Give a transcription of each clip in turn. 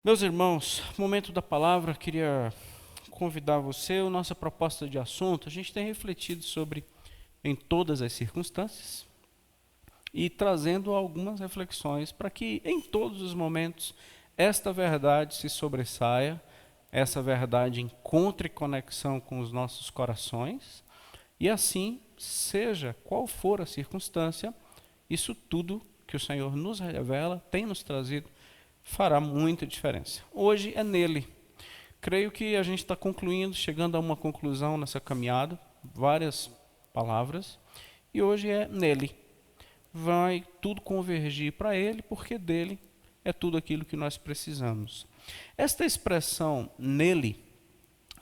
Meus irmãos, momento da palavra, queria convidar você, a nossa proposta de assunto, a gente tem refletido sobre em todas as circunstâncias e trazendo algumas reflexões para que em todos os momentos esta verdade se sobressaia, essa verdade encontre conexão com os nossos corações e assim, seja qual for a circunstância, isso tudo que o Senhor nos revela, tem nos trazido, fará muita diferença. Hoje é nele. Creio que a gente está concluindo, chegando a uma conclusão nessa caminhada, várias palavras, e hoje é nele. Vai tudo convergir para ele, porque dele é tudo aquilo que nós precisamos. Esta expressão nele,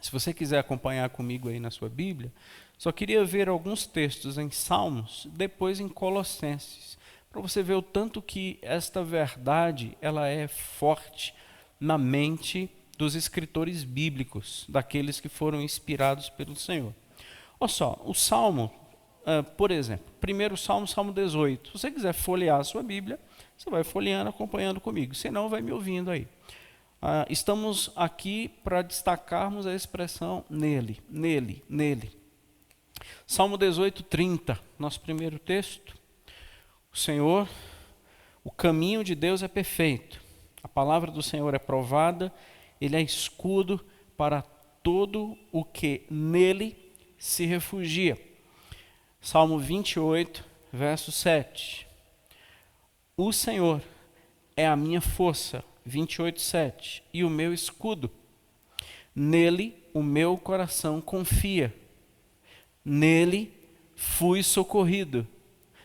se você quiser acompanhar comigo aí na sua Bíblia, só queria ver alguns textos em Salmos, depois em Colossenses, para você ver o tanto que esta verdade ela é forte na mente dos escritores bíblicos, daqueles que foram inspirados pelo Senhor. Olha só, o Salmo, por exemplo, primeiro Salmo, Salmo 18. Se você quiser folhear a sua Bíblia, você vai folheando, acompanhando comigo, senão vai me ouvindo aí. Estamos aqui para destacarmos a expressão nele, nele, nele. Salmo 18, 30, nosso primeiro texto. O Senhor, o caminho de Deus é perfeito, a palavra do Senhor é provada, ele é escudo para todo o que nele se refugia. Salmo 28, verso 7. O Senhor é a minha força, 28, 7, e o meu escudo. Nele o meu coração confia. Nele fui socorrido.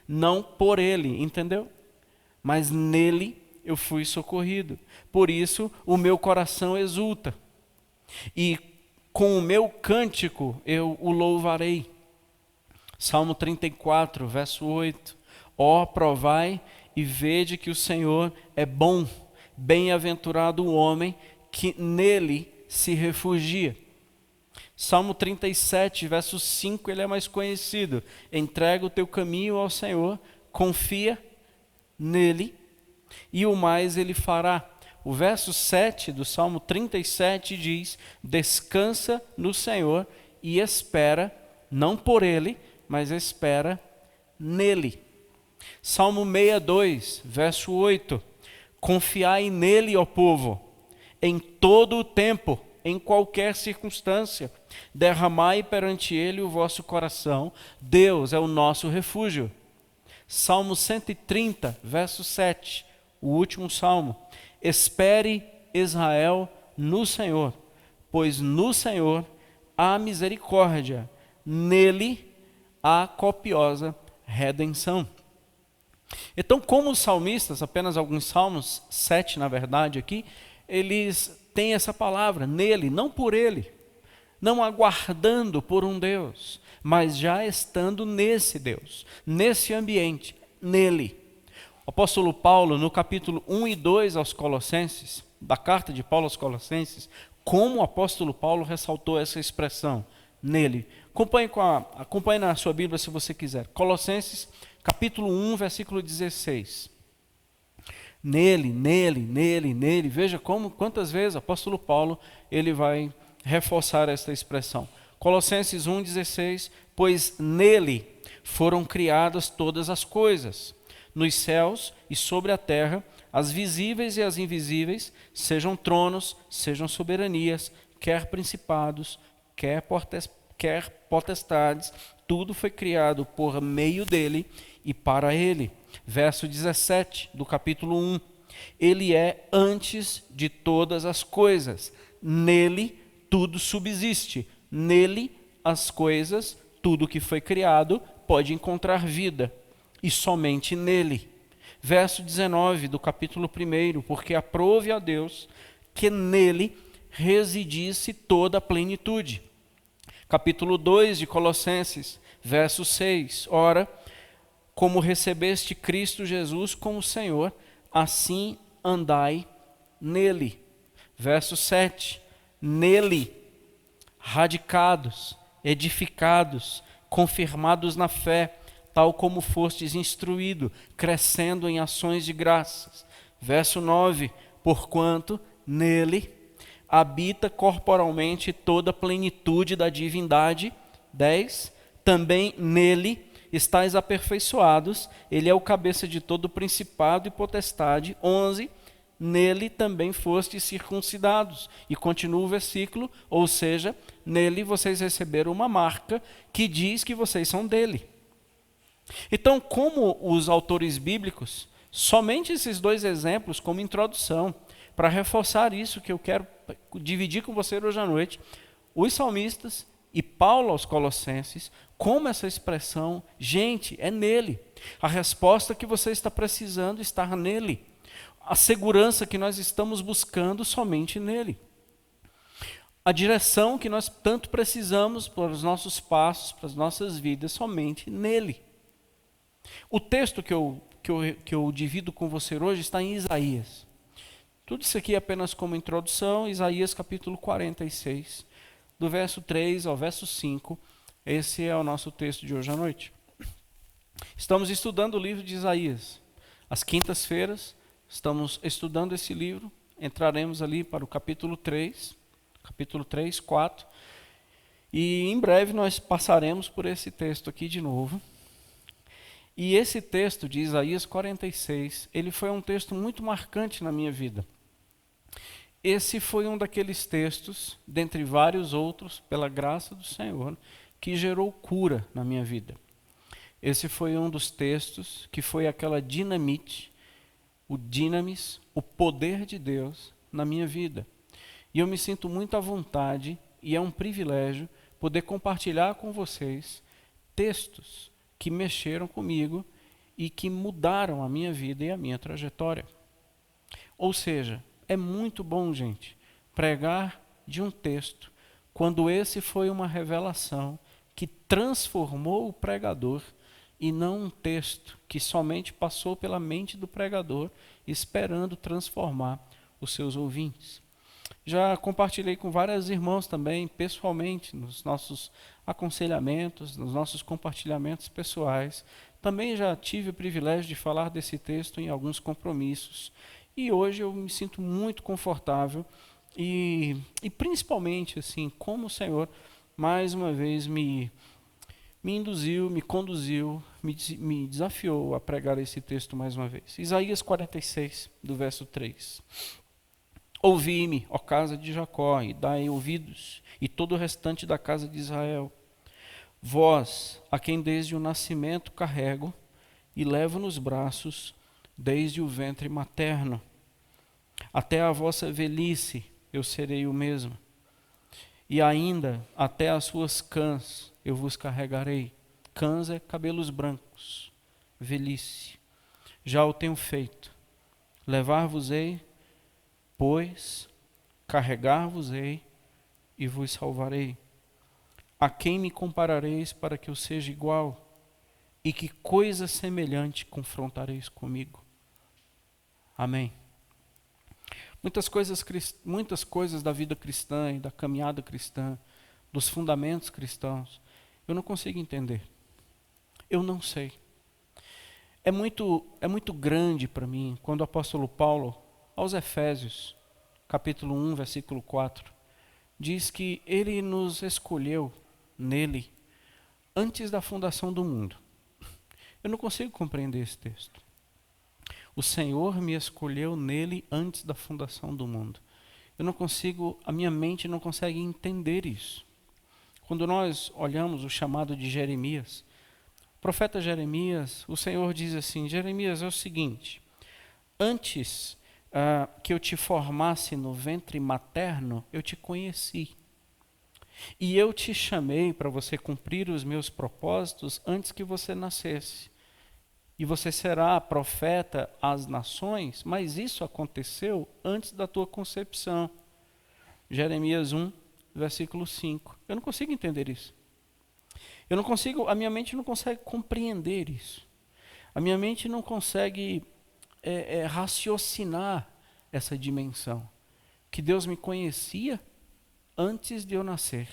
Não por ele, entendeu? Mas nele eu fui socorrido. Por isso o meu coração exulta. E com o meu cântico eu o louvarei. Salmo 34, verso 8. Ó, provai e vede que o Senhor é bom. Bem-aventurado o homem que nele se refugia. Salmo 37, verso 5, ele é mais conhecido. Entrega o teu caminho ao Senhor, confia nele, e o mais ele fará. O verso 7 do Salmo 37 diz, descansa no Senhor e espera, não por ele, mas espera nele. Salmo 62, verso 8, confiai nele, ó povo, em todo o tempo, em qualquer circunstância, derramai perante ele o vosso coração, Deus é o nosso refúgio. Salmo 130, verso 7, o último salmo. Espere Israel no Senhor, pois no Senhor há misericórdia, nele há copiosa redenção. Então, como os salmistas, apenas alguns salmos, 7 na verdade aqui, eles tem essa palavra, nele, não por ele, não aguardando por um Deus, mas já estando nesse Deus, nesse ambiente, nele. O apóstolo Paulo, no capítulo 1 e 2 aos Colossenses, da carta de Paulo aos Colossenses, como o apóstolo Paulo ressaltou essa expressão, nele. Acompanhe na sua Bíblia se você quiser. Colossenses, capítulo 1, versículo 16. Nele, nele, nele, nele. Veja quantas vezes o apóstolo Paulo ele vai reforçar esta expressão. Colossenses 1,16, pois nele foram criadas todas as coisas, nos céus e sobre a terra, as visíveis e as invisíveis, sejam tronos, sejam soberanias, quer principados, quer potestades, tudo foi criado por meio dele e para ele. Verso 17 do capítulo 1. Ele é antes de todas as coisas. Nele tudo subsiste. Nele as coisas, tudo que foi criado, pode encontrar vida. E somente nele. Verso 19 do capítulo 1. Porque aprove a Deus que nele residisse toda a plenitude. Capítulo 2 de Colossenses, verso 6. Ora, como recebeste Cristo Jesus como Senhor, assim andai nele. Verso 7. Nele, radicados, edificados, confirmados na fé, tal como fostes instruído, crescendo em ações de graças. Verso 9. Porquanto nele habita corporalmente toda a plenitude da divindade. 10. Também nele estáis aperfeiçoados, ele é o cabeça de todo principado e potestade. 11. Nele também fostes circuncidados. E continua o versículo, ou seja, nele vocês receberam uma marca que diz que vocês são dele. Então, como os autores bíblicos, somente esses dois exemplos como introdução, para reforçar isso que eu quero dividir com você hoje à noite, os salmistas e Paulo aos Colossenses, como essa expressão, gente, é nele. A resposta que você está precisando está nele. A segurança que nós estamos buscando somente nele. A direção que nós tanto precisamos para os nossos passos, para as nossas vidas, somente nele. O texto que eu divido com você hoje está em Isaías. Tudo isso aqui é apenas como introdução, Isaías capítulo 46, do verso 3 ao verso 5. Esse é o nosso texto de hoje à noite. Estamos estudando o livro de Isaías. Às quintas-feiras, estamos estudando esse livro. Entraremos ali para o capítulo 3, 4. E em breve nós passaremos por esse texto aqui de novo. E esse texto de Isaías 46, ele foi um texto muito marcante na minha vida. Esse foi um daqueles textos, dentre vários outros, pela graça do Senhor, que gerou cura na minha vida. Esse foi um dos textos que foi aquela dinamite, o dinamis, o poder de Deus na minha vida. E eu me sinto muito à vontade, e é um privilégio, poder compartilhar com vocês textos que mexeram comigo e que mudaram a minha vida e a minha trajetória. Ou seja, é muito bom, gente, pregar de um texto, quando esse foi uma revelação que transformou o pregador, e não um texto que somente passou pela mente do pregador, esperando transformar os seus ouvintes. Já compartilhei com vários irmãos também, pessoalmente, nos nossos aconselhamentos, nos nossos compartilhamentos pessoais. Também já tive o privilégio de falar desse texto em alguns compromissos. E hoje eu me sinto muito confortável e principalmente, assim, como o Senhor, mais uma vez, me induziu, me conduziu, me desafiou a pregar esse texto mais uma vez. Isaías 46, do verso 3. Ouvi-me, ó casa de Jacó, e dai ouvidos, e todo o restante da casa de Israel. Vós, a quem desde o nascimento carrego, e levo nos braços, desde o ventre materno. Até a vossa velhice eu serei o mesmo. E ainda até as suas cãs eu vos carregarei. Cãs é cabelos brancos, velhice. Já o tenho feito. Levar-vos-ei, pois carregar-vos-ei e vos salvarei. A quem me comparareis para que eu seja igual? E que coisa semelhante confrontareis comigo? Amém. Muitas coisas da vida cristã e da caminhada cristã, dos fundamentos cristãos, eu não consigo entender. Eu não sei. É muito grande para mim quando o apóstolo Paulo, aos Efésios, capítulo 1, versículo 4, diz que ele nos escolheu nele antes da fundação do mundo. Eu não consigo compreender esse texto. O Senhor me escolheu nele antes da fundação do mundo. A minha mente não consegue entender isso. Quando nós olhamos o chamado de Jeremias, o profeta Jeremias, o Senhor diz assim: Jeremias, é o seguinte, antes que eu te formasse no ventre materno, eu te conheci. E eu te chamei para você cumprir os meus propósitos antes que você nascesse. E você será profeta às nações, mas isso aconteceu antes da tua concepção. Jeremias 1, versículo 5. Eu não consigo entender isso. A minha mente não consegue compreender isso. A minha mente não consegue raciocinar essa dimensão. Que Deus me conhecia antes de eu nascer.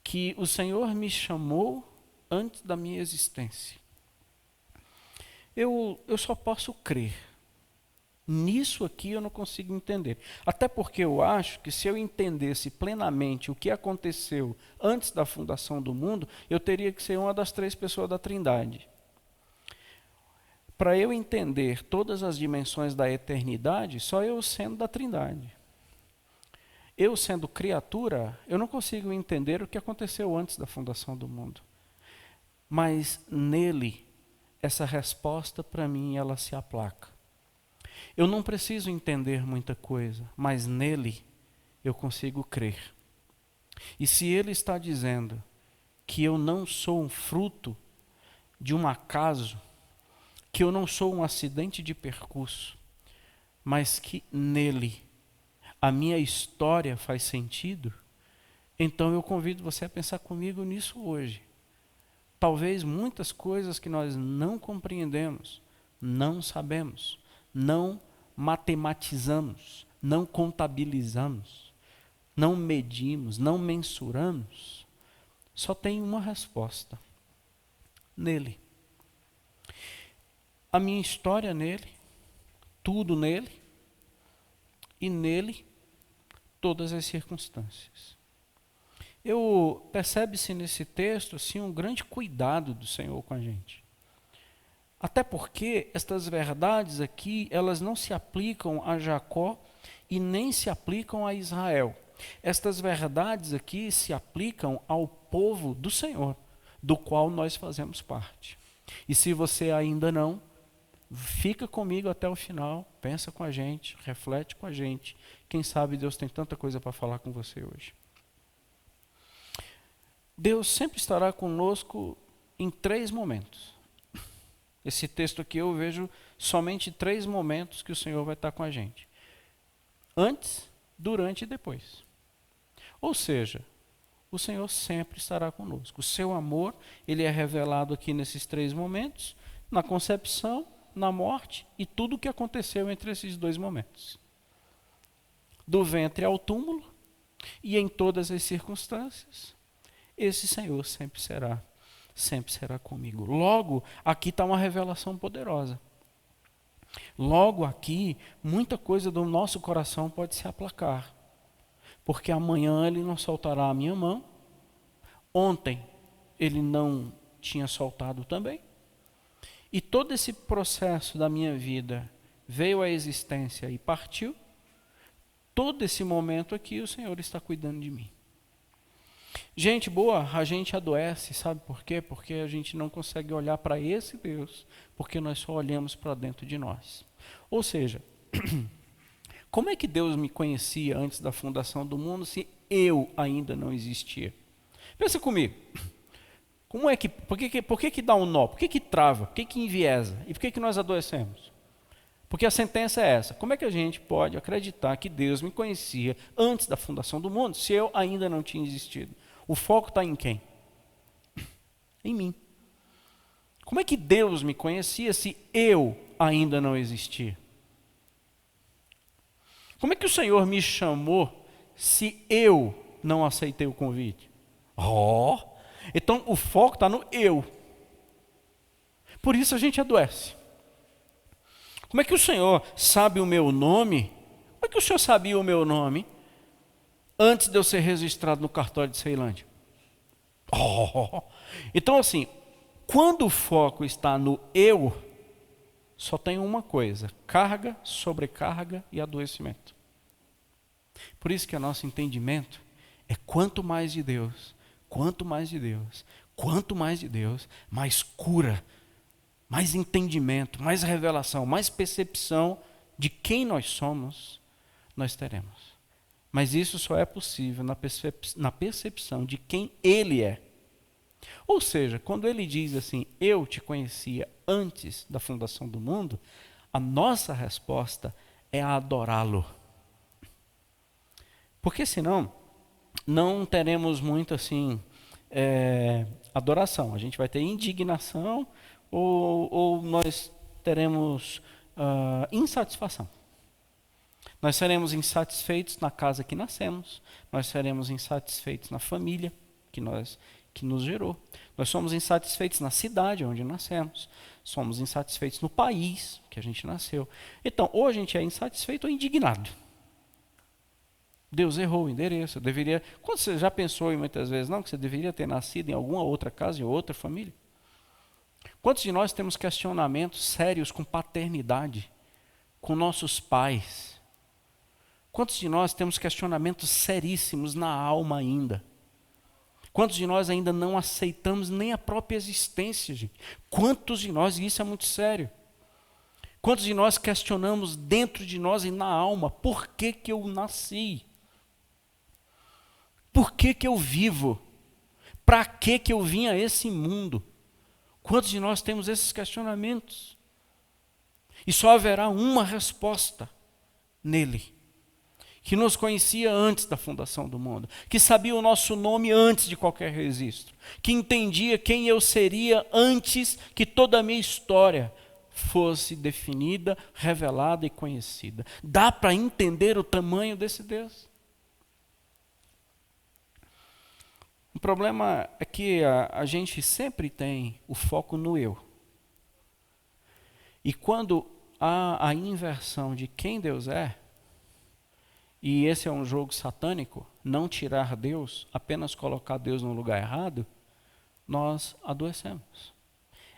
Que o Senhor me chamou antes da minha existência. Eu só posso crer Nisso aqui eu não consigo entender. Até porque eu acho que se eu entendesse plenamente o que aconteceu antes da fundação do mundo, eu teria que ser uma das 3 pessoas da Trindade. Para eu entender todas as dimensões da eternidade, só eu sendo da Trindade. Eu sendo criatura, eu não consigo entender o que aconteceu antes da fundação do mundo. Mas nele, essa resposta para mim, ela se aplaca. Eu não preciso entender muita coisa, mas nele eu consigo crer. E se ele está dizendo que eu não sou um fruto de um acaso, que eu não sou um acidente de percurso, mas que nele a minha história faz sentido, então eu convido você a pensar comigo nisso hoje. Talvez muitas coisas que nós não compreendemos, não sabemos, não matematizamos, não contabilizamos, não medimos, não mensuramos, só tem uma resposta: nele. A minha história nele, tudo nele, e nele todas as circunstâncias. Percebe-se nesse texto assim, um grande cuidado do Senhor com a gente. Até porque estas verdades aqui, elas não se aplicam a Jacó e nem se aplicam a Israel. Estas verdades aqui se aplicam ao povo do Senhor, do qual nós fazemos parte. E se você ainda não, fica comigo até o final, pensa com a gente, reflete com a gente. Quem sabe Deus tem tanta coisa para falar com você hoje. Deus sempre estará conosco em 3 momentos. Esse texto aqui eu vejo somente 3 momentos que o Senhor vai estar com a gente: antes, durante e depois. Ou seja, o Senhor sempre estará conosco. O seu amor, ele é revelado aqui nesses 3 momentos: na concepção, na morte e tudo o que aconteceu entre esses 2 momentos. Do ventre ao túmulo e em todas as circunstâncias, esse Senhor sempre será comigo. Logo, aqui está uma revelação poderosa. Logo aqui, muita coisa do nosso coração pode se aplacar. Porque amanhã ele não soltará a minha mão. Ontem ele não tinha soltado também. E todo esse processo da minha vida veio à existência e partiu. Todo esse momento aqui o Senhor está cuidando de mim. Gente boa, a gente adoece, sabe por quê? Porque a gente não consegue olhar para esse Deus, porque nós só olhamos para dentro de nós. Ou seja, como é que Deus me conhecia antes da fundação do mundo se eu ainda não existia? Pensa comigo. Por que dá um nó? Por que trava? Por que enviesa? E por que nós adoecemos? Porque a sentença é essa: como é que a gente pode acreditar que Deus me conhecia antes da fundação do mundo, se eu ainda não tinha existido? O foco está em quem? Em mim. Como é que Deus me conhecia se eu ainda não existia? Como é que o Senhor me chamou se eu não aceitei o convite? Então o foco está no eu. Por isso a gente adoece. Como é que o Senhor sabe o meu nome? Como é que o Senhor sabia o meu nome antes de eu ser registrado no cartório de Ceilândia? Então assim, quando o foco está no eu, só tem uma coisa: carga, sobrecarga e adoecimento. Por isso que o nosso entendimento é quanto mais de Deus, quanto mais de Deus, quanto mais de Deus, mais cura, mais entendimento, mais revelação, mais percepção de quem nós somos, nós teremos. Mas isso só é possível na percepção de quem Ele é. Ou seja, quando Ele diz assim: eu te conhecia antes da fundação do mundo, a nossa resposta é adorá-lo. Porque senão, não teremos muito assim, adoração. A gente vai ter indignação ou nós teremos insatisfação. Nós seremos insatisfeitos na casa que nascemos, nós seremos insatisfeitos na família que nos gerou. Nós somos insatisfeitos na cidade onde nascemos. Somos insatisfeitos no país que a gente nasceu. Então, ou a gente é insatisfeito ou indignado. Deus errou o endereço. Eu deveria. Quando você já pensou em muitas vezes, não, que você deveria ter nascido em alguma outra casa, em outra família? Quantos de nós temos questionamentos sérios com paternidade, com nossos pais? Quantos de nós temos questionamentos seríssimos na alma ainda? Quantos de nós ainda não aceitamos nem a própria existência, gente? Quantos de nós, e isso é muito sério, quantos de nós questionamos dentro de nós e na alma, por que que eu nasci? Por que que eu vivo? Para que eu vim a esse mundo? Quantos de nós temos esses questionamentos? E só haverá uma resposta nele, que nos conhecia antes da fundação do mundo, que sabia o nosso nome antes de qualquer registro, que entendia quem eu seria antes que toda a minha história fosse definida, revelada e conhecida. Dá para entender o tamanho desse Deus? O problema é que a gente sempre tem o foco no eu. E quando há a inversão de quem Deus é, e esse é um jogo satânico, não tirar Deus, apenas colocar Deus no lugar errado, nós adoecemos.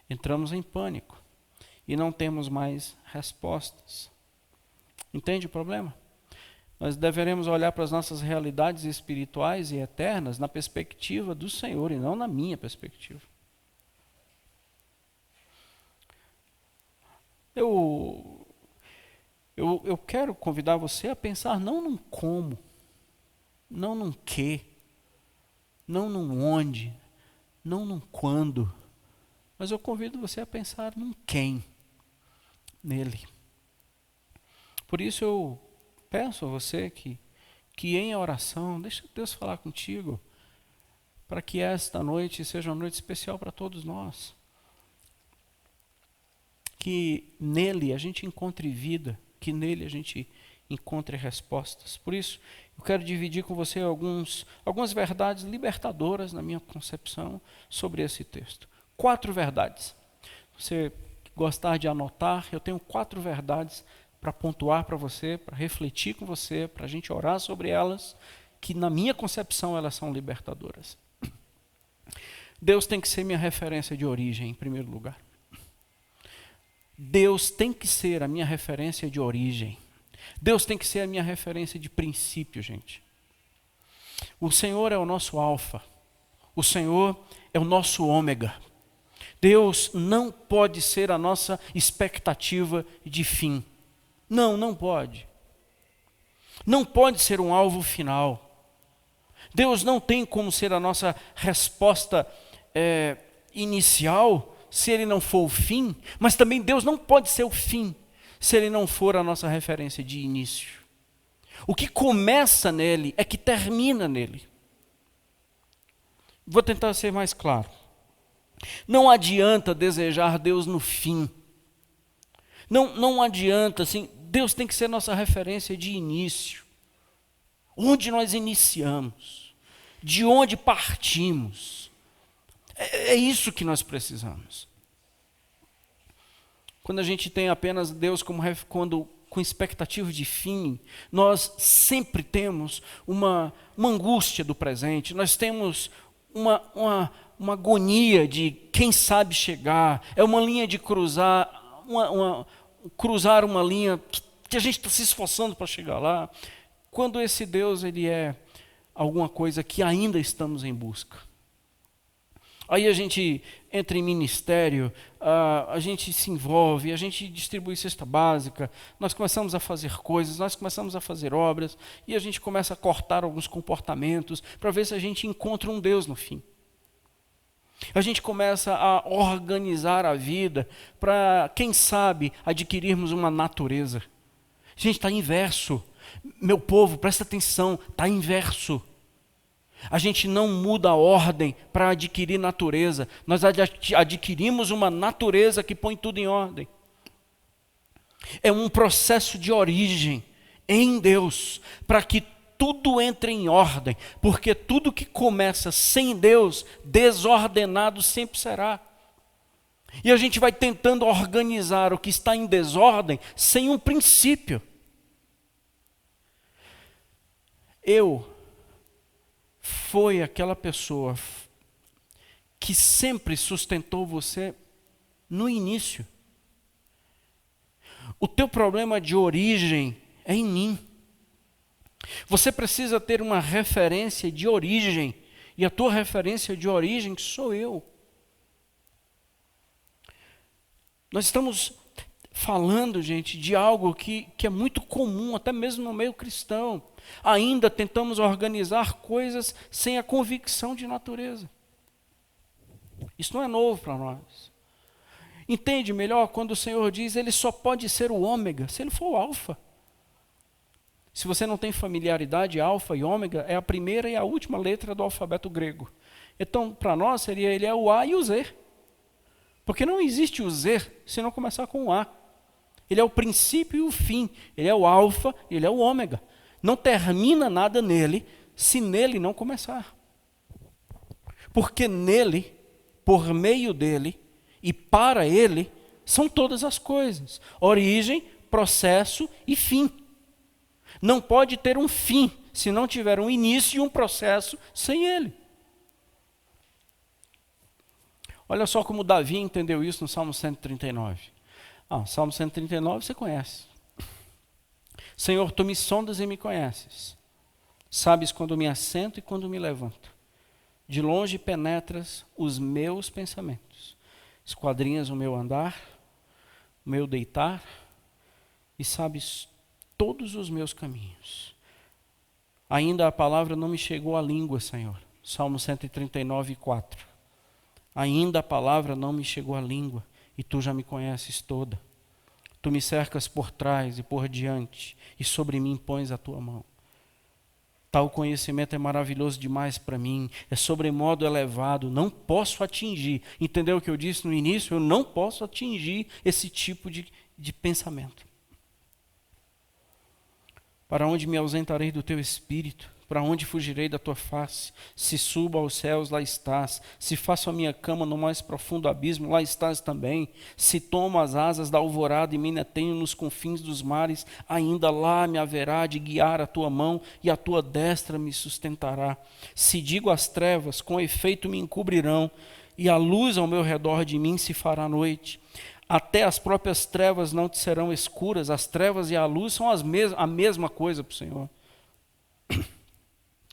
Entramos em pânico e não temos mais respostas. Entende o problema? Nós deveremos olhar para as nossas realidades espirituais e eternas na perspectiva do Senhor e não na minha perspectiva. Eu quero convidar você a pensar não num como, não num que, não num onde, não num quando, mas eu convido você a pensar num quem, nele. Por isso eu peço a você que em oração, deixa Deus falar contigo, para que esta noite seja uma noite especial para todos nós. Que nele a gente encontre vida, que nele a gente encontre respostas. Por isso, eu quero dividir com você algumas verdades libertadoras na minha concepção sobre esse texto. 4 verdades. Se você gostar de anotar, eu tenho 4 verdades para pontuar para você, para refletir com você, para a gente orar sobre elas, que na minha concepção elas são libertadoras. Deus tem que ser minha referência de origem, em primeiro lugar. Deus tem que ser a minha referência de origem. Deus tem que ser a minha referência de princípio, gente. O Senhor é o nosso alfa. O Senhor é o nosso ômega. Deus não pode ser a nossa expectativa de fim. Não pode. Não pode ser um alvo final. Deus não tem como ser a nossa resposta inicial, se Ele não for o fim, mas também Deus não pode ser o fim, se Ele não for a nossa referência de início. O que começa nele é que termina nele. Vou tentar ser mais claro. Não adianta desejar Deus no fim. Não adianta, assim, Deus tem que ser nossa referência de início. Onde nós iniciamos, de onde partimos. É isso que nós precisamos. Quando a gente tem apenas Deus com expectativa de fim, nós sempre temos uma angústia do presente, nós temos uma agonia de quem sabe chegar, é uma linha de cruzar uma linha que a gente está se esforçando para chegar lá, quando esse Deus ele é alguma coisa que ainda estamos em busca. Aí a gente entra em ministério, a gente se envolve, a gente distribui cesta básica, nós começamos a fazer coisas, nós começamos a fazer obras, e a gente começa a cortar alguns comportamentos para ver se a gente encontra um Deus no fim. A gente começa a organizar a vida para, quem sabe, adquirirmos uma natureza. Gente, está inverso. Meu povo, presta atenção, está inverso. A gente não muda a ordem para adquirir natureza. Nós adquirimos uma natureza que põe tudo em ordem. É um processo de origem em Deus, para que tudo entre em ordem, porque tudo que começa sem Deus, desordenado sempre será. E a gente vai tentando organizar o que está em desordem sem um princípio. Foi aquela pessoa que sempre sustentou você no início. O teu problema de origem é em mim. Você precisa ter uma referência de origem, e a tua referência de origem sou eu. Nós estamos falando, gente, de algo que é muito comum, até mesmo no meio cristão. Ainda tentamos organizar coisas sem a convicção de natureza. Isso não é novo para nós. Entende melhor quando o Senhor diz, ele só pode ser o ômega, se ele for o alfa. Se você não tem familiaridade, alfa e ômega é a primeira e a última letra do alfabeto grego. Então, para nós, seria ele é o A e o Z. Porque não existe o Z se não começar com o A. Ele é o princípio e o fim. Ele é o alfa, ele é o ômega. Não termina nada nele, se nele não começar. Porque nele, por meio dele e para ele, são todas as coisas. Origem, processo e fim. Não pode ter um fim, se não tiver um início e um processo sem ele. Olha só como Davi entendeu isso no Salmo 139. Salmo 139 você conhece. Senhor, tu me sondas e me conheces. Sabes quando me assento e quando me levanto. De longe penetras os meus pensamentos. Esquadrinhas o meu andar, o meu deitar, e sabes todos os meus caminhos. Ainda a palavra não me chegou à língua, Senhor. Salmo 139, 4. Ainda a palavra não me chegou à língua, e tu já me conheces toda. Tu me cercas por trás e por diante, e sobre mim pões a tua mão. Tal conhecimento é maravilhoso demais para mim, é sobremodo elevado, não posso atingir. Entendeu o que eu disse no início? Eu não posso atingir esse tipo de pensamento. Para onde me ausentarei do teu espírito? Para onde fugirei da tua face? Se subo aos céus, lá estás. Se faço a minha cama no mais profundo abismo, lá estás também. Se tomo as asas da alvorada e me detenho nos confins dos mares, ainda lá me haverá de guiar a tua mão e a tua destra me sustentará. Se digo às trevas, com efeito me encobrirão, e a luz ao meu redor de mim se fará noite. Até as próprias trevas não te serão escuras, as trevas e a luz são a mesma coisa para o Senhor.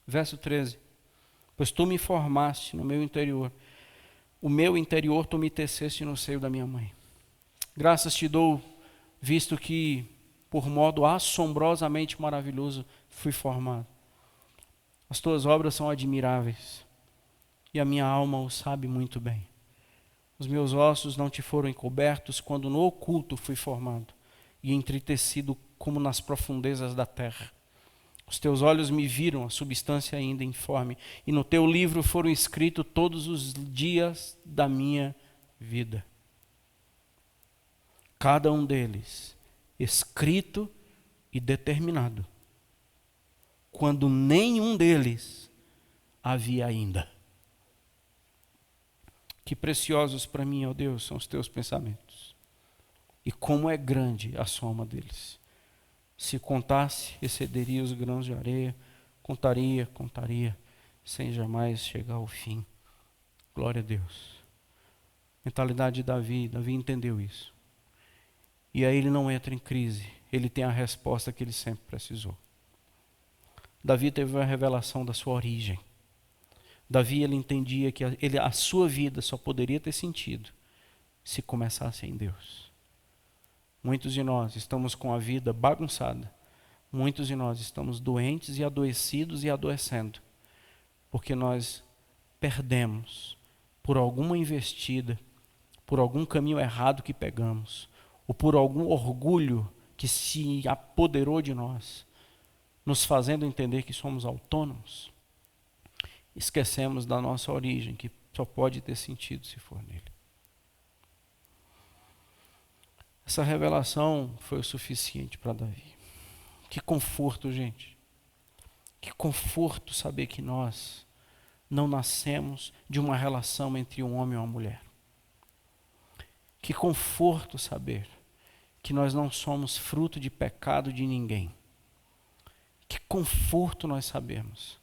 Verso 13. Pois tu me formaste no meu interior, o meu interior tu me teceste no seio da minha mãe. Graças te dou, visto que por modo assombrosamente maravilhoso fui formado. As tuas obras são admiráveis, e a minha alma o sabe muito bem. Os meus ossos não te foram encobertos quando no oculto fui formado, e entretecido como nas profundezas da terra. Os teus olhos me viram, a substância ainda informe, e no teu livro foram escritos todos os dias da minha vida. Cada um deles escrito e determinado, quando nenhum deles havia ainda. Que preciosos para mim, ó Deus, são os teus pensamentos, e como é grande a soma deles. Se contasse, excederia os grãos de areia, contaria, sem jamais chegar ao fim. Glória a Deus. Mentalidade de Davi entendeu isso. E aí ele não entra em crise, ele tem a resposta que ele sempre precisou. Davi teve a revelação da sua origem. Davi, ele entendia que a sua vida só poderia ter sentido se começasse em Deus. Muitos de nós estamos com a vida bagunçada. Muitos de nós estamos doentes e adoecidos e adoecendo, porque nós perdemos por alguma investida, por algum caminho errado que pegamos, ou por algum orgulho que se apoderou de nós, nos fazendo entender que somos autônomos. Esquecemos da nossa origem, que só pode ter sentido se for nele. Essa revelação foi o suficiente para Davi. Que conforto, gente. Que conforto saber que nós não nascemos de uma relação entre um homem e uma mulher. Que conforto saber que nós não somos fruto de pecado de ninguém. Que conforto nós sabemos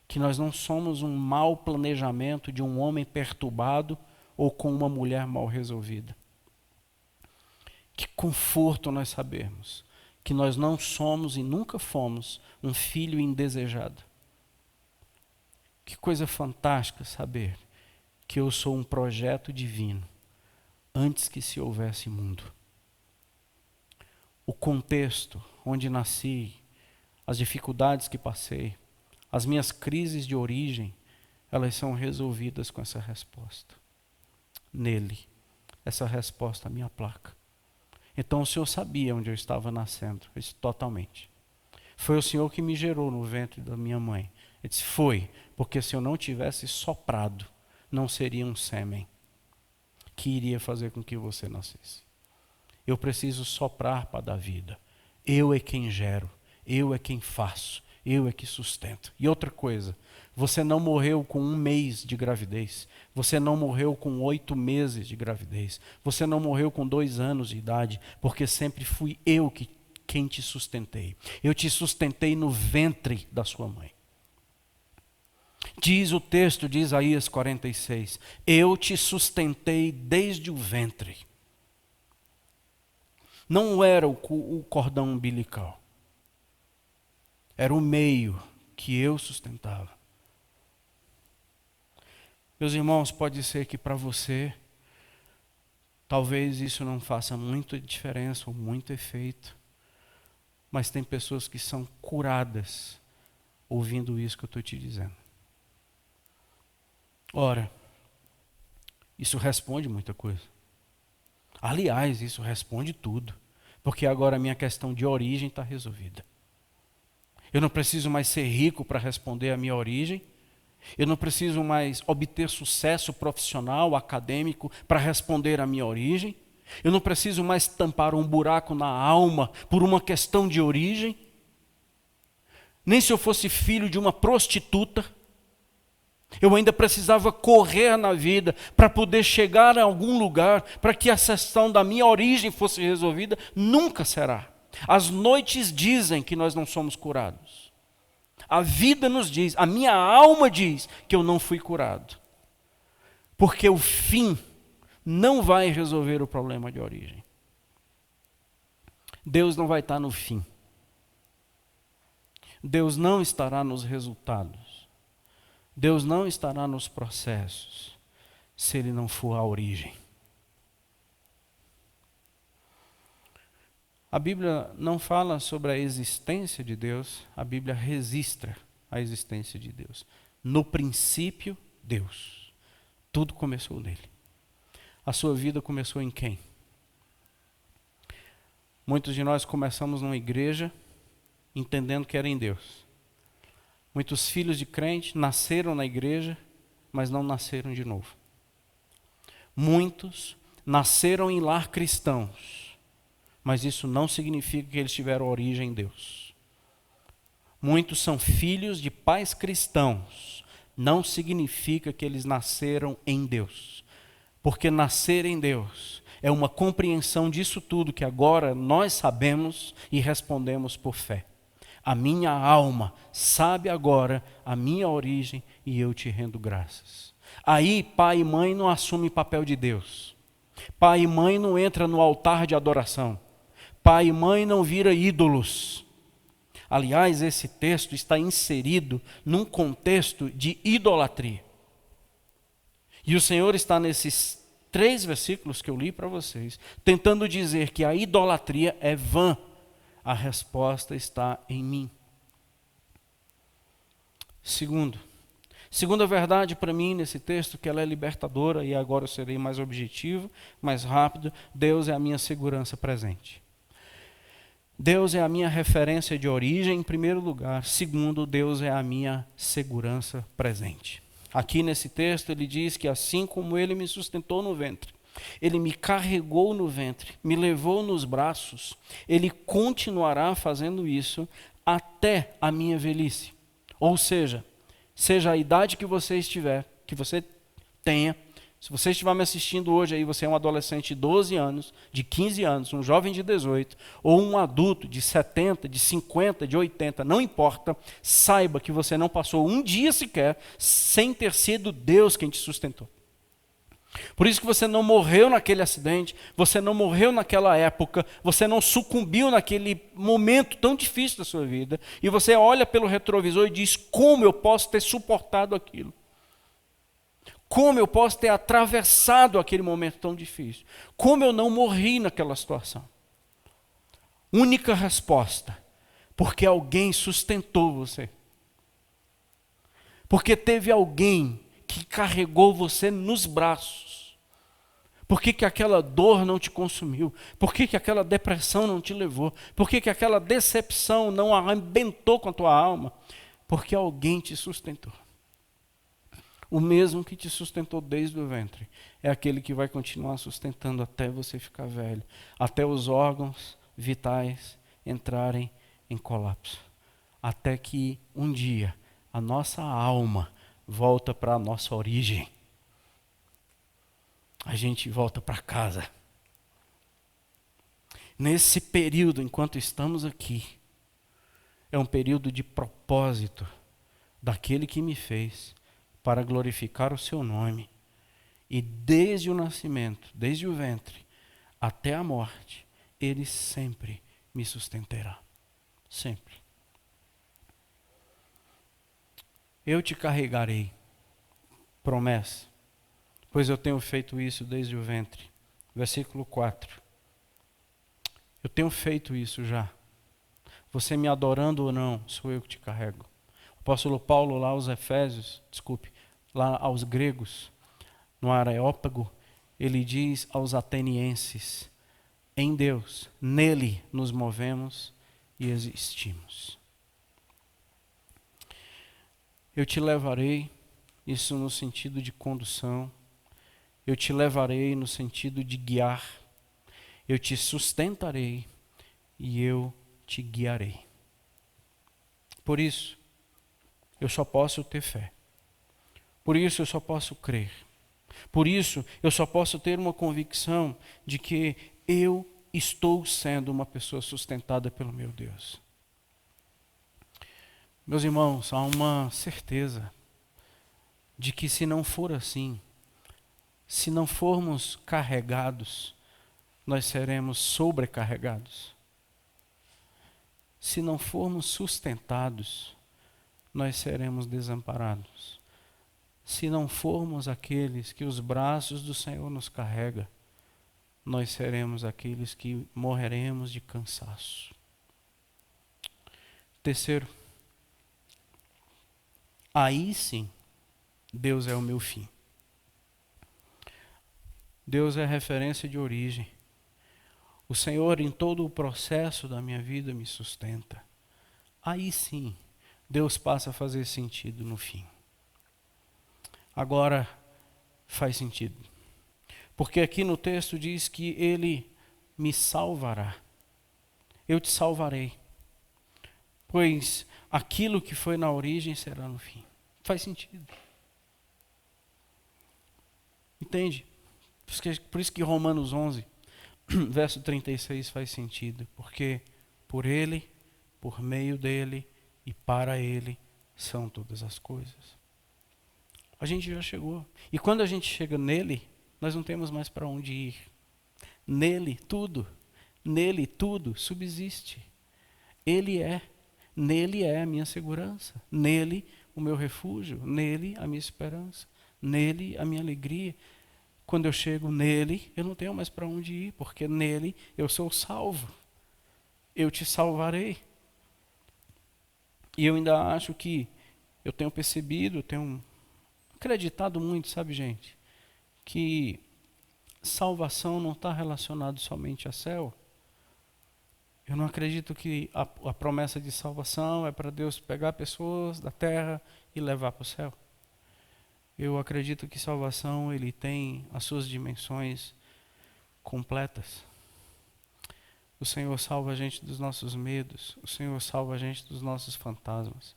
que nós não somos um mau planejamento de um homem perturbado ou com uma mulher mal resolvida. Que conforto nós sabemos que nós não somos e nunca fomos um filho indesejado. Que coisa fantástica saber que eu sou um projeto divino antes que se houvesse mundo. O contexto onde nasci, as dificuldades que passei, as minhas crises de origem, elas são resolvidas com essa resposta. Nele, essa resposta, a minha placa. Então o Senhor sabia onde eu estava nascendo, isso totalmente. Foi o Senhor que me gerou no ventre da minha mãe. Ele disse, foi, porque se eu não tivesse soprado, não seria um sêmen que iria fazer com que você nascesse. Eu preciso soprar para dar vida. Eu é quem gero, eu é quem faço, eu é que sustento. E outra coisa, você não morreu com 1 mês de gravidez, você não morreu com 8 meses de gravidez, você não morreu com 2 anos de idade, porque sempre fui eu quem te sustentei. Eu te sustentei no ventre da sua mãe. Diz o texto de Isaías 46, eu te sustentei desde o ventre. Não era o cordão umbilical, era o meio que eu sustentava. Meus irmãos, pode ser que para você, talvez isso não faça muita diferença ou muito efeito, mas tem pessoas que são curadas ouvindo isso que eu estou te dizendo. Ora, isso responde muita coisa. Aliás, isso responde tudo, porque agora a minha questão de origem está resolvida. Eu não preciso mais ser rico para responder a minha origem. Eu não preciso mais obter sucesso profissional, acadêmico, para responder à minha origem. Eu não preciso mais tampar um buraco na alma por uma questão de origem. Nem se eu fosse filho de uma prostituta. Eu ainda precisava correr na vida para poder chegar a algum lugar, para que a questão da minha origem fosse resolvida. Nunca será. As noites dizem que nós não somos curados. A vida nos diz, a minha alma diz que eu não fui curado. Porque o fim não vai resolver o problema de origem. Deus não vai estar no fim. Deus não estará nos resultados. Deus não estará nos processos, se Ele não for a origem. A Bíblia não fala sobre a existência de Deus, a Bíblia registra a existência de Deus. No princípio, Deus. Tudo começou nele. A sua vida começou em quem? Muitos de nós começamos numa igreja entendendo que era em Deus. Muitos filhos de crente nasceram na igreja, mas não nasceram de novo. Muitos nasceram em lar cristãos, mas isso não significa que eles tiveram origem em Deus. Muitos são filhos de pais cristãos, não significa que eles nasceram em Deus. Porque nascer em Deus é uma compreensão disso tudo que agora nós sabemos e respondemos por fé. A minha alma sabe agora a minha origem e eu te rendo graças. Aí pai e mãe não assumem papel de Deus. Pai e mãe não entram no altar de adoração. Pai e mãe não viram ídolos. Aliás, esse texto está inserido num contexto de idolatria. E o Senhor está nesses 3 versículos que eu li para vocês, tentando dizer que a idolatria é vã. A resposta está em mim. Segunda verdade para mim nesse texto, que ela é libertadora, e agora eu serei mais objetivo, mais rápido. Deus é a minha segurança presente. Deus é a minha referência de origem, em primeiro lugar. Segundo, Deus é a minha segurança presente. Aqui nesse texto ele diz que assim como Ele me sustentou no ventre, Ele me carregou no ventre, me levou nos braços, Ele continuará fazendo isso até a minha velhice. Ou seja a idade que você estiver, que você tenha. Se você estiver me assistindo hoje, aí você é um adolescente de 12 anos, de 15 anos, um jovem de 18, ou um adulto de 70, de 50, de 80, não importa, saiba que você não passou um dia sequer sem ter sido Deus quem te sustentou. Por isso que você não morreu naquele acidente, você não morreu naquela época, você não sucumbiu naquele momento tão difícil da sua vida, e você olha pelo retrovisor e diz: como eu posso ter suportado aquilo? Como eu posso ter atravessado aquele momento tão difícil? Como eu não morri naquela situação? Única resposta: porque alguém sustentou você. Porque teve alguém que carregou você nos braços. Por que aquela dor não te consumiu? Por que aquela depressão não te levou? Por que aquela decepção não arrebentou com a tua alma? Porque alguém te sustentou. O mesmo que te sustentou desde o ventre é aquele que vai continuar sustentando até você ficar velho, até os órgãos vitais entrarem em colapso, até que um dia a nossa alma volta para a nossa origem. A gente volta para casa. Nesse período, enquanto estamos aqui, é um período de propósito daquele que me fez, para glorificar o seu nome. E desde o nascimento, desde o ventre, até a morte, Ele sempre me sustentará. Sempre. Eu te carregarei. Promessa. Pois eu tenho feito isso desde o ventre. Versículo 4. Eu tenho feito isso já. Você me adorando ou não, sou eu que te carrego. O apóstolo Paulo lá aos Efésios, lá aos gregos, no Areópago, ele diz aos atenienses: em Deus, nele nos movemos e existimos. Eu te levarei, isso no sentido de condução, eu te levarei no sentido de guiar, eu te sustentarei e eu te guiarei. Por isso, eu só posso ter fé. Por isso eu só posso crer. Por isso eu só posso ter uma convicção de que eu estou sendo uma pessoa sustentada pelo meu Deus. Meus irmãos, há uma certeza de que se não for assim, se não formos carregados, nós seremos sobrecarregados. Se não formos sustentados, nós seremos desamparados. Se não formos aqueles que os braços do Senhor nos carregam, nós seremos aqueles que morreremos de cansaço. Terceiro, aí sim, Deus é o meu fim. Deus é referência de origem. O Senhor, em todo o processo da minha vida, me sustenta. Aí sim, Deus passa a fazer sentido no fim. Agora faz sentido. Porque aqui no texto diz que Ele me salvará. Eu te salvarei. Pois aquilo que foi na origem será no fim. Faz sentido. Entende? Por isso que Romanos 11, verso 36 faz sentido. Porque por Ele, por meio dEle e para Ele são todas as coisas. A gente já chegou. E quando a gente chega nele, nós não temos mais para onde ir. Nele tudo subsiste. Nele é a minha segurança, nele o meu refúgio, nele a minha esperança, nele a minha alegria. Quando eu chego nele, eu não tenho mais para onde ir, porque nele eu sou salvo. Eu te salvarei. E eu ainda acho que eu tenho percebido, tenho acreditado muito, sabe, gente, que salvação não está relacionado somente a céu. Eu não acredito que a promessa de salvação é para Deus pegar pessoas da terra e levar para o céu. Eu acredito que salvação ele tem as suas dimensões completas. O Senhor salva a gente dos nossos medos. O Senhor salva a gente dos nossos fantasmas.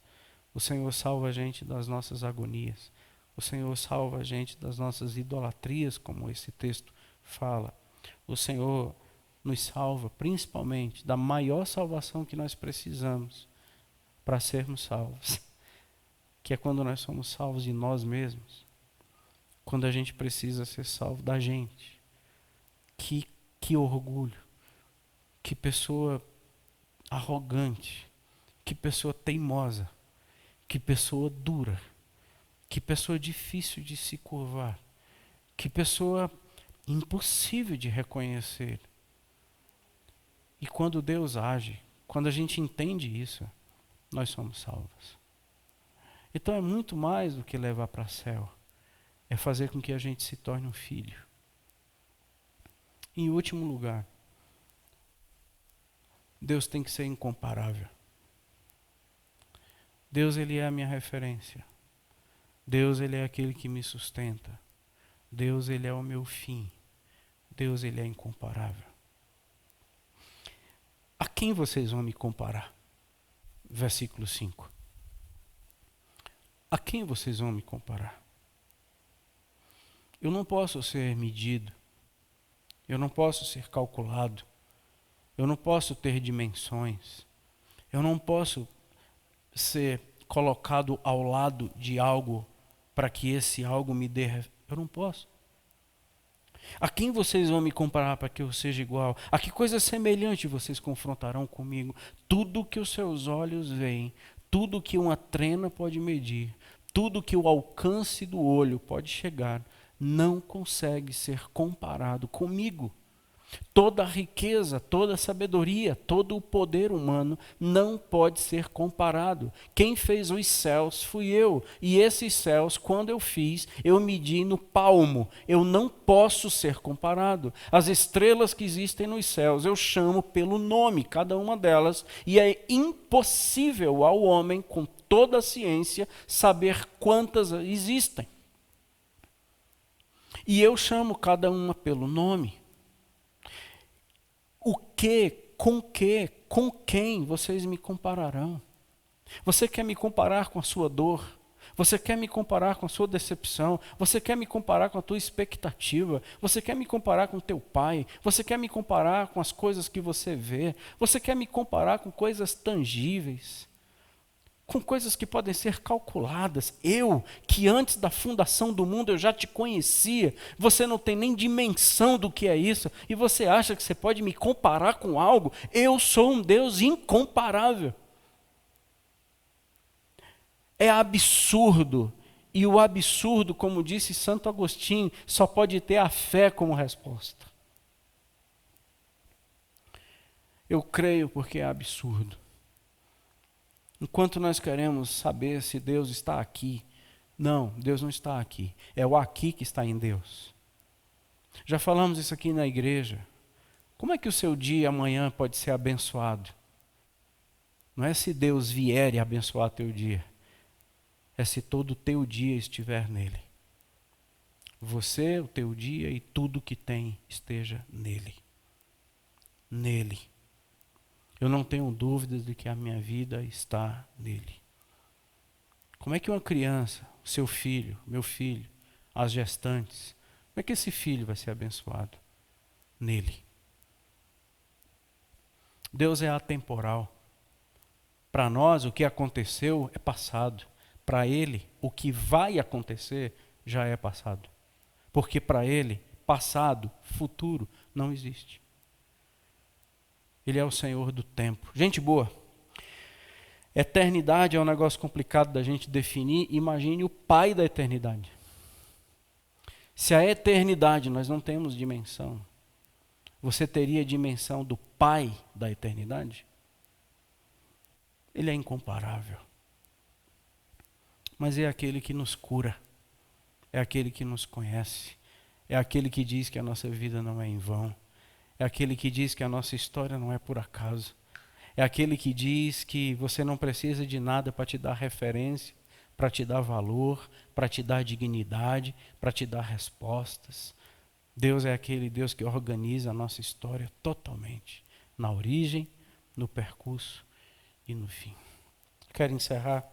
O Senhor salva a gente das nossas agonias. O Senhor salva a gente das nossas idolatrias, como esse texto fala. O Senhor nos salva principalmente da maior salvação que nós precisamos para sermos salvos, que é quando nós somos salvos de nós mesmos, quando a gente precisa ser salvo da gente. Que orgulho, que pessoa arrogante, que pessoa teimosa, que pessoa dura, que pessoa difícil de se curvar, que pessoa impossível de reconhecer. E quando Deus age, quando a gente entende isso, nós somos salvos. Então é muito mais do que levar para o céu, é fazer com que a gente se torne um filho. Em último lugar, Deus tem que ser incomparável. Deus, Ele é a minha referência. Deus, Ele é aquele que me sustenta. Deus, Ele é o meu fim. Deus, Ele é incomparável. A quem vocês vão me comparar? Versículo 5. A quem vocês vão me comparar? Eu não posso ser medido. Eu não posso ser calculado. Eu não posso ter dimensões. Eu não posso ser colocado ao lado de algo para que esse algo me dê. Eu não posso. A quem vocês vão me comparar para que eu seja igual? A que coisa semelhante vocês confrontarão comigo? Tudo que os seus olhos veem, tudo que uma trena pode medir, tudo que o alcance do olho pode chegar, não consegue ser comparado comigo. Toda a riqueza, toda a sabedoria, todo o poder humano não pode ser comparado. Quem fez os céus fui eu. E esses céus, quando eu fiz, eu medi no palmo. Eu não posso ser comparado. As estrelas que existem nos céus, eu chamo pelo nome, cada uma delas. E é impossível ao homem, com toda a ciência, saber quantas existem. E eu chamo cada uma pelo nome. Com quem vocês me compararão? Você quer me comparar com a sua dor? Você quer me comparar com a sua decepção? Você quer me comparar com a tua expectativa? Você quer me comparar com o teu pai? Você quer me comparar com as coisas que você vê? Você quer me comparar com coisas tangíveis? Com coisas que podem ser calculadas. Eu, que antes da fundação do mundo eu já te conhecia, você não tem nem dimensão do que é isso, e você acha que você pode me comparar com algo? Eu sou um Deus incomparável. É absurdo, e o absurdo, como disse Santo Agostinho, só pode ter a fé como resposta. Eu creio porque é absurdo. Enquanto nós queremos saber se Deus está aqui, não, Deus não está aqui. É o aqui que está em Deus. Já falamos isso aqui na igreja. Como é que o seu dia amanhã pode ser abençoado? Não é se Deus vier e abençoar teu dia. É se todo o teu dia estiver nele. Você, o teu dia e tudo que tem esteja nele. Nele. Eu não tenho dúvidas de que a minha vida está nele. Como é que uma criança, seu filho, meu filho, as gestantes, como é que esse filho vai ser abençoado? Nele. Deus é atemporal. Para nós, o que aconteceu é passado. Para Ele, o que vai acontecer já é passado. Porque para Ele, passado, futuro, não existe. Ele é o Senhor do tempo. Gente boa, eternidade é um negócio complicado da gente definir. Imagine o Pai da eternidade. Se a eternidade nós não temos dimensão, você teria dimensão do Pai da eternidade? Ele é incomparável. Mas é aquele que nos cura, é aquele que nos conhece, é aquele que diz que a nossa vida não é em vão. É aquele que diz que a nossa história não é por acaso. É aquele que diz que você não precisa de nada para te dar referência, para te dar valor, para te dar dignidade, para te dar respostas. Deus é aquele Deus que organiza a nossa história totalmente, na origem, no percurso e no fim. Quero encerrar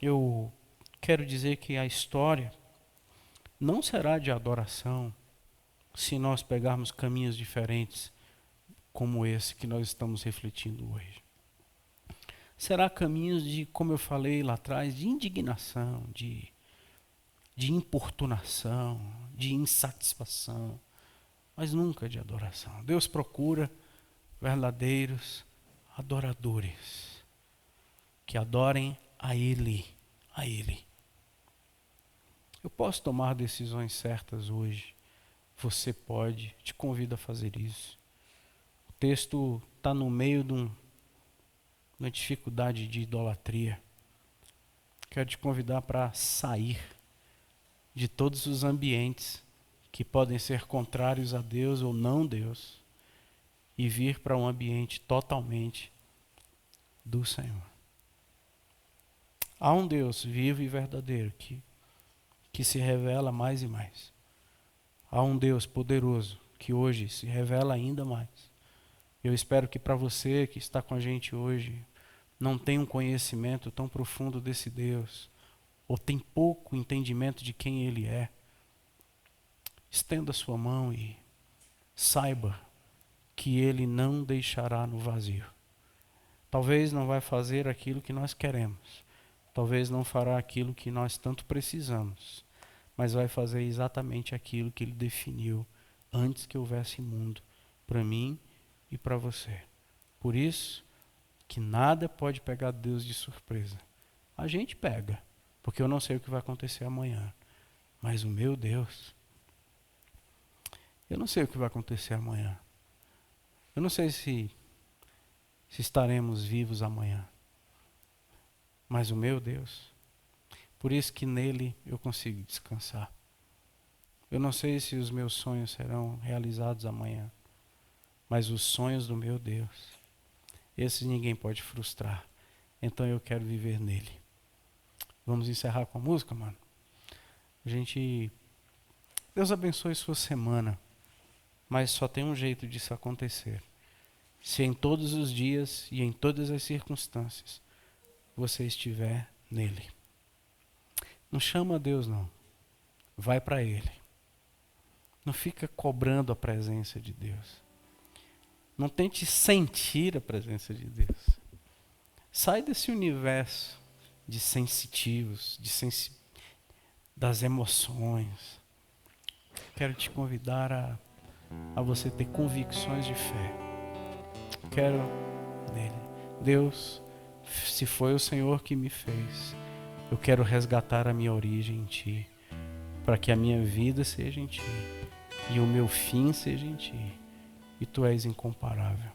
eu quero dizer que a história não será de adoração se nós pegarmos caminhos diferentes como esse que nós estamos refletindo hoje. Será caminhos de, como eu falei lá atrás, de indignação, de importunação, de insatisfação, mas nunca de adoração. Deus procura verdadeiros adoradores que adorem a Ele, a Ele. Eu posso tomar decisões certas hoje. Você pode, te convido a fazer isso. O texto está no meio de uma dificuldade de idolatria. Quero te convidar para sair de todos os ambientes que podem ser contrários a Deus ou não Deus e vir para um ambiente totalmente do Senhor. Há um Deus vivo e verdadeiro que se revela mais e mais. Há um Deus poderoso que hoje se revela ainda mais. Eu espero que para você que está com a gente hoje não tem um conhecimento tão profundo desse Deus, ou tem pouco entendimento de quem Ele é, estenda a sua mão e saiba que Ele não deixará no vazio. Talvez não vai fazer aquilo que nós queremos, talvez não fará aquilo que nós tanto precisamos, mas vai fazer exatamente aquilo que Ele definiu antes que houvesse mundo, para mim e para você. Por isso que nada pode pegar Deus de surpresa. A gente pega, porque eu não sei o que vai acontecer amanhã, mas o meu Deus, eu não sei o que vai acontecer amanhã. Eu não sei se estaremos vivos amanhã, mas o meu Deus, por isso que nele eu consigo descansar. Eu não sei se os meus sonhos serão realizados amanhã, mas os sonhos do meu Deus, esses ninguém pode frustrar. Então eu quero viver nele. Vamos encerrar com a música, mano? Deus abençoe sua semana, mas só tem um jeito disso acontecer. Se em todos os dias e em todas as circunstâncias você estiver nele. Não chama Deus, não. Vai para Ele. Não fica cobrando a presença de Deus. Não tente sentir a presença de Deus. Sai desse universo de sensitivos, das emoções. Quero te convidar a você ter convicções de fé. Quero nele. Deus, se foi o Senhor que me fez, eu quero resgatar a minha origem em Ti, para que a minha vida seja em Ti e o meu fim seja em Ti. E Tu és incomparável.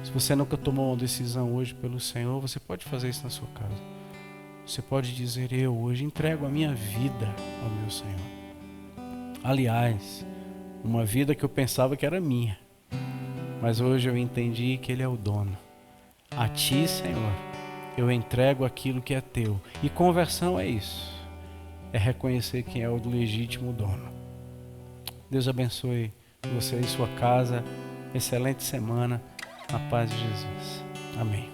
Se você nunca tomou uma decisão hoje pelo Senhor, você pode fazer isso na sua casa. Você pode dizer: eu hoje entrego a minha vida ao meu Senhor. Aliás, uma vida que eu pensava que era minha, mas hoje eu entendi que Ele é o dono. A Ti, Senhor, eu entrego aquilo que é Teu. E conversão é isso. É reconhecer quem é o legítimo dono. Deus abençoe você e sua casa. Excelente semana. Na paz de Jesus. Amém.